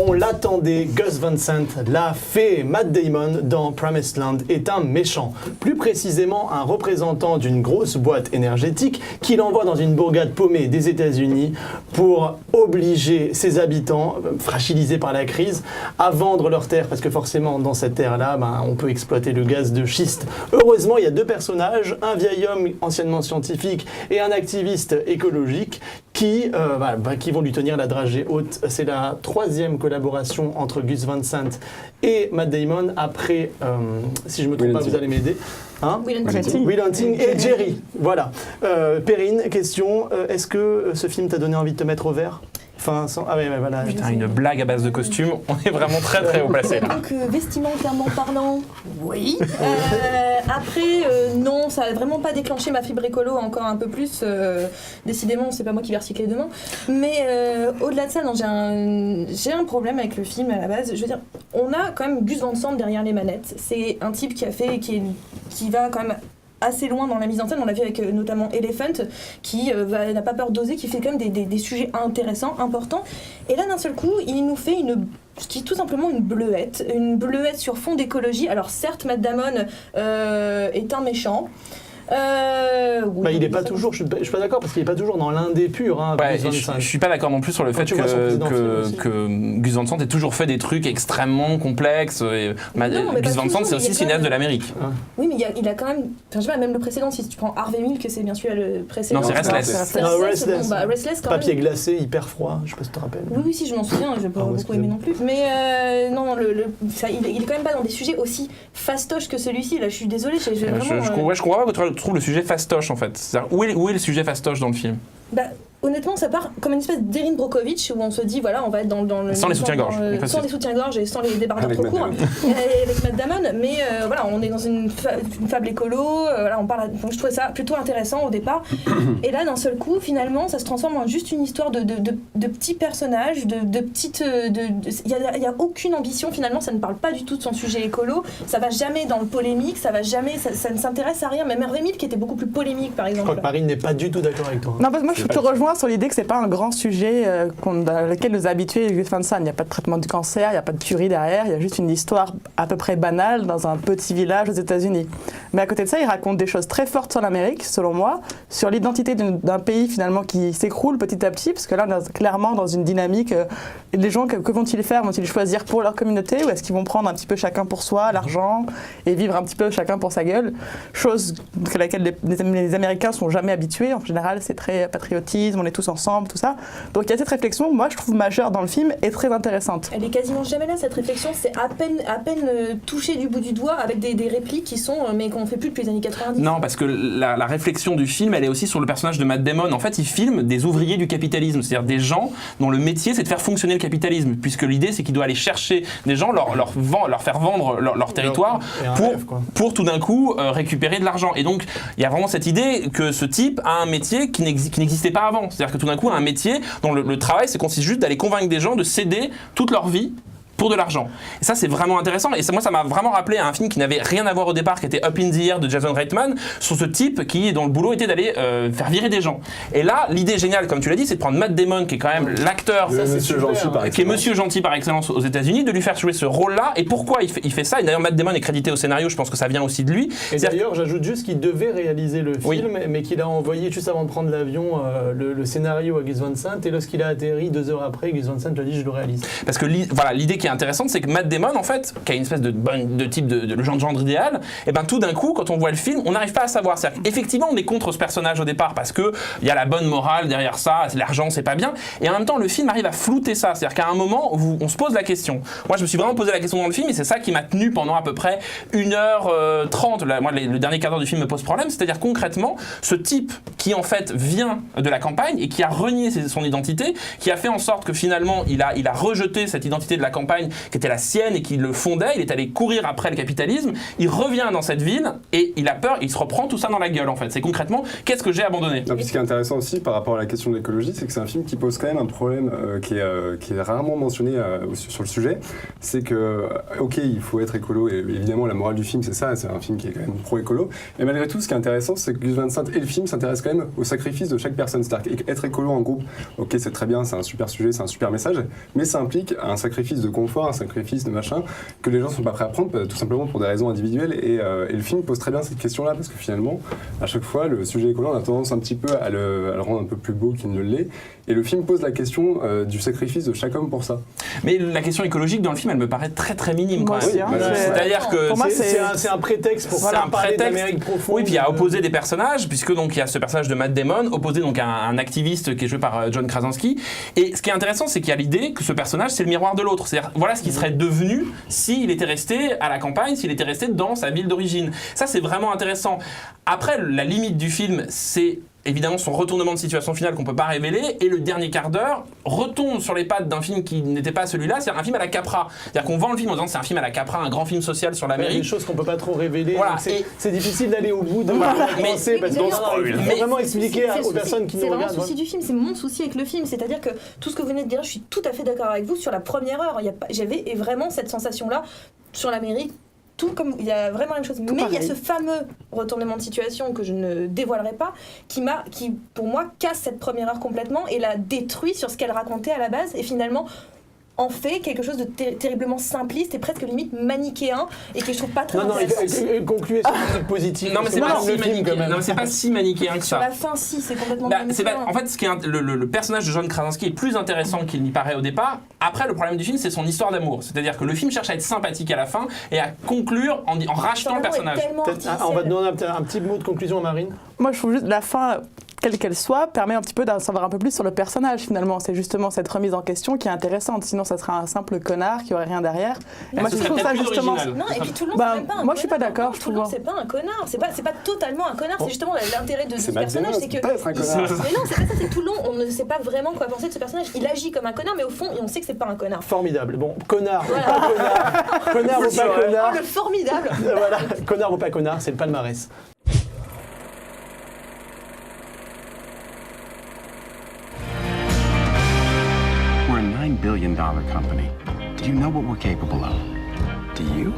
On l'attendait, Gus Van Sant l'a fait. Matt Damon dans Promised Land est un méchant. Plus précisément, un représentant d'une grosse boîte énergétique qui l'envoie dans une bourgade paumée des États-Unis pour obliger ses habitants, fragilisés par la crise, à vendre leurs terres. Parce que forcément, dans cette terre-là, on peut exploiter le gaz de schiste. Heureusement, il y a deux personnages, un vieil homme anciennement scientifique et un activiste écologique qui vont lui tenir la dragée haute. C'est la troisième collaboration entre Gus Van Sant et Matt Damon après, si je me trompe pas, vous allez m'aider. Will Hunting et Jerry. Voilà. Perrine, question, est-ce que ce film t'a donné envie de te mettre au vert ? Voilà. Putain, une blague à base de costume, on est vraiment très très haut placé là. Donc vestimentairement parlant, oui. Après, non, ça a vraiment pas déclenché ma fibre écolo encore un peu plus. Décidément, c'est pas moi qui vais recycler demain. Mais au-delà de ça, non, j'ai un problème avec le film à la base. Je veux dire, on a quand même Gus Van Sant derrière les manettes. C'est un type qui va quand même assez loin dans la mise en scène. On l'a vu avec notamment Elephant, qui n'a pas peur d'oser, qui fait quand même des sujets intéressants, importants. Et là, d'un seul coup, il nous fait tout simplement une bleuette sur fond d'écologie. Alors certes, Matt Damon est un méchant. Il est pas toujours, je suis pas d'accord parce qu'il est pas toujours dans l'indé pur. Je suis pas d'accord non plus sur le fait que Gus Van Sant ait toujours fait des trucs extrêmement complexes. Gus Van Sant, c'est aussi cinéaste de l'Amérique. Oui, mais il a quand même, je sais pas, même le précédent, si tu prends Harvey Milk, c'est bien sûr le précédent. Non, c'est Restless. Restless quand Papier même. glacé, hyper froid, je sais pas si tu te rappelles. Oui, si, je m'en souviens, je n'ai pas beaucoup aimé non plus. Mais non, il est quand même pas dans des sujets aussi fastoches que celui-ci. Là, je suis désolée, je comprends pas que tu trouves le sujet fastoche en fait. Où est le sujet fastoche dans le film ? Honnêtement, ça part comme une espèce d'Erin Brockovich où on se dit, voilà, on va être dans le... Sans les soutiens-gorge. Sans les soutiens-gorge et sans les débardeurs trop courts. Avec Matt Damon. Mais voilà, on est dans une fable écolo. Voilà, donc je trouvais ça plutôt intéressant au départ. Et là, d'un seul coup, finalement, ça se transforme en juste une histoire de petits personnages, de petites... Il n'y a aucune ambition, finalement. Ça ne parle pas du tout de son sujet écolo. Ça va jamais dans le polémique. Ça ne s'intéresse à rien. Même Hervé Mille, qui était beaucoup plus polémique, par exemple. Je crois que Marine n'est pas du tout d'accord avec toi. Non, parce que moi, je te rejoins sur l'idée que c'est pas un grand sujet dans lequel nous a habitués Gus Van Sant. Il n'y a pas de traitement du cancer, il n'y a pas de tuerie derrière, il y a juste une histoire à peu près banale dans un petit village aux États-Unis. Mais à côté de ça, il raconte des choses très fortes sur l'Amérique, selon moi, sur l'identité d'un pays finalement qui s'écroule petit à petit, parce que là, on est clairement dans une dynamique. Les gens, que vont-ils faire ? Vont-ils choisir pour leur communauté ou est-ce qu'ils vont prendre un petit peu chacun pour soi, l'argent, et vivre un petit peu chacun pour sa gueule ? Chose à laquelle les Américains sont jamais habitués. En général, c'est très patriotisme, on est tous ensemble, tout ça. Donc il y a cette réflexion, moi je trouve majeure dans le film et très intéressante. Elle est quasiment jamais là, cette réflexion, c'est à peine touché du bout du doigt avec des répliques qui sont, mais qu'on fait plus depuis les années 90. Non, parce que la réflexion du film, elle est aussi sur le personnage de Matt Damon. En fait, il filme des ouvriers du capitalisme, c'est-à-dire des gens dont le métier c'est de faire fonctionner le capitalisme, puisque l'idée c'est qu'il doit aller chercher des gens, leur faire vendre leur territoire pour tout d'un coup récupérer de l'argent. Et donc, il y a vraiment cette idée que ce type a un métier qui n'existait pas avant. C'est-à-dire que tout d'un coup, un métier dont le travail, consiste juste d'aller convaincre des gens de céder toute leur vie pour de l'argent. Et ça, c'est vraiment intéressant. Et ça m'a vraiment rappelé à un film qui n'avait rien à voir au départ, qui était Up in the Air de Jason Reitman, sur ce type dont le boulot était d'aller faire virer des gens. Et là, l'idée géniale, comme tu l'as dit, c'est de prendre Matt Damon, qui est quand même l'acteur, qui est Monsieur Gentil par excellence aux États-Unis, de lui faire jouer ce rôle-là. Et pourquoi il fait ça ? Et d'ailleurs, Matt Damon est crédité au scénario, je pense que ça vient aussi de lui. Et d'ailleurs, j'ajoute juste qu'il devait réaliser le film, mais qu'il a envoyé juste avant de prendre l'avion le scénario à Gus Van Sant. Et lorsqu'il a atterri 2 heures après, Gus Van Sant lui a dit je le réalise. Parce que l'idée qui est intéressante, c'est que Matt Damon, en fait, qui a une espèce de type de genre idéal, et ben tout d'un coup, quand on voit le film, on n'arrive pas à savoir. C'est-à-dire qu'effectivement, on est contre ce personnage au départ parce que il y a la bonne morale derrière ça, l'argent c'est pas bien, et en même temps, le film arrive à flouter ça. C'est-à-dire qu'à un moment, on se pose la question. Moi, je me suis vraiment posé la question dans le film, et c'est ça qui m'a tenu pendant à peu près 1h30. Moi, le dernier quart d'heure du film me pose problème. C'est-à-dire concrètement, ce type qui en fait vient de la campagne et qui a renié son identité, qui a fait en sorte que finalement, il a rejeté cette identité de la campagne campagne qui était la sienne et qui le fondait, il est allé courir après le capitalisme, il revient dans cette ville et il a peur, il se reprend tout ça dans la gueule en fait. C'est concrètement, qu'est-ce que j'ai abandonné? Non, puis ce qui est intéressant aussi par rapport à la question de l'écologie, c'est que c'est un film qui pose quand même un problème qui est rarement mentionné sur le sujet. C'est que, ok, il faut être écolo, et évidemment la morale du film c'est ça, c'est un film qui est quand même pro-écolo, mais malgré tout ce qui est intéressant c'est que Gus Van Sant et le film s'intéressent quand même au sacrifice de chaque personne. C'est-à-dire qu'être écolo en groupe, ok c'est très bien, c'est un super sujet, c'est un super message, mais ça implique un sacrifice de confort, un sacrifice de machin, que les gens sont pas prêts à prendre tout simplement pour des raisons individuelles, et le film pose très bien cette question-là, parce que finalement, à chaque fois, le sujet écolo, on a tendance un petit peu à le rendre un peu plus beau qu'il ne l'est, et le film pose la question du sacrifice de chaque homme pour ça. Mais la question écologique dans le film, elle me paraît très très minime quand même. C'est-à-dire que Pour moi, c'est un prétexte pour c'est un parler prétexte. d'Amérique profonde. Oui, puis il y a opposé des personnages, puisque donc il y a ce personnage de Matt Damon, opposé donc à un activiste qui est joué par John Krasinski. Et ce qui est intéressant, c'est qu'il y a l'idée que ce personnage, c'est le miroir de l'autre. C'est-à-dire, voilà ce qu'il serait devenu s'il était resté à la campagne, s'il était resté dans sa ville d'origine. Ça, c'est vraiment intéressant. Après, la limite du film, c'est évidemment son retournement de situation finale qu'on peut pas révéler, et le dernier quart d'heure retombe sur les pattes d'un film qui n'était pas celui-là, c'est un film à la Capra. C'est-à-dire qu'on vend le film en disant c'est un film à la Capra, un grand film social sur Il y a l'Amérique. des choses qu'on peut pas trop révéler. Voilà. Donc c'est difficile d'aller au bout de la pensée, parce qu'il faut vraiment expliquer aux personnes qui nous C'est vraiment regardent. le souci du film, c'est mon souci avec le film. C'est-à-dire que tout ce que vous venez de dire, je suis tout à fait d'accord avec vous sur la première heure. J'avais vraiment cette sensation-là sur l'Amérique. Tout comme il y a vraiment la même chose, mais il y a ce fameux retournement de situation que je ne dévoilerai pas, qui pour moi casse cette première heure complètement et la détruit sur ce qu'elle racontait à la base, et finalement en fait quelque chose de terriblement simpliste et presque limite manichéen, et que je trouve pas très intéressant. Concluez sur un truc positif. Non mais c'est pas, si manichéen. Non, mais c'est pas si manichéen que Sur ça. la fin, si, c'est complètement En fait, ce qui est le personnage de John Krasinski est plus intéressant qu'il n'y paraît au départ. Après, le problème du film, c'est son histoire d'amour. C'est-à-dire que le film cherche à être sympathique à la fin et à conclure en rachetant le personnage. On va demander un petit mot de conclusion à Marine. Moi, je trouve juste la fin, quelle qu'elle soit, permet un petit peu d'en savoir un peu plus sur le personnage, finalement. C'est justement cette remise en question qui est intéressante. Sinon, ça serait un simple connard qui aurait rien derrière. Et moi, je trouve ça justement... Non, et puis tout le long, c'est même pas un connard. Moi, je suis pas d'accord, je trouve. C'est pas un connard, c'est pas totalement un connard, c'est justement l'intérêt de ce personnage, c'est que... pas être un connard. Mais non, c'est pas ça, c'est tout le long, on ne sait pas vraiment quoi penser de ce personnage. Il agit comme un connard, mais au fond, on sait que c'est pas un connard. Formidable. Bon, connard ou pas connard. Connard ou pas connard. Oh, le formidable. Voilà, connard ou pas connard, c'est le palmarès. We're a $9 billion company. Do you know what we're capable of? Do you?